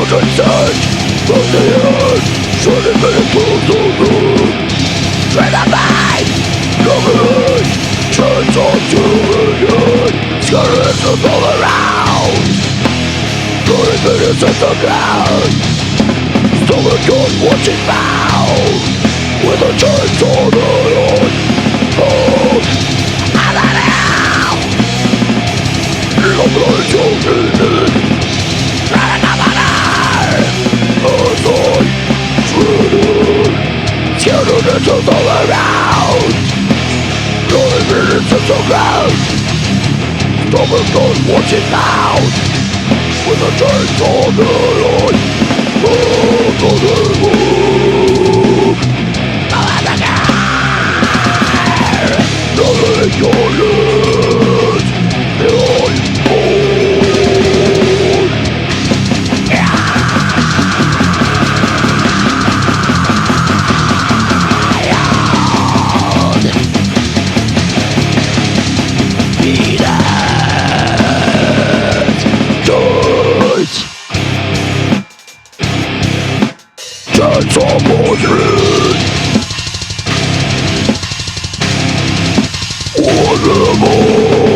children search from the earth, shredded men across the road. Driven by government, turns on to union, skeletons all around. Bloody minutes at the ground, stomach gun watching bound, with the chains on the line. Oh, I'm out now. Long lies your meaning, running up on her. As I shredded, skeletons all around. Bloody minutes at the ground, stomach gun watching bound, with the chains on the line. Oh, to the move. Nothing your lips, behind board. Transformation. Wonderful.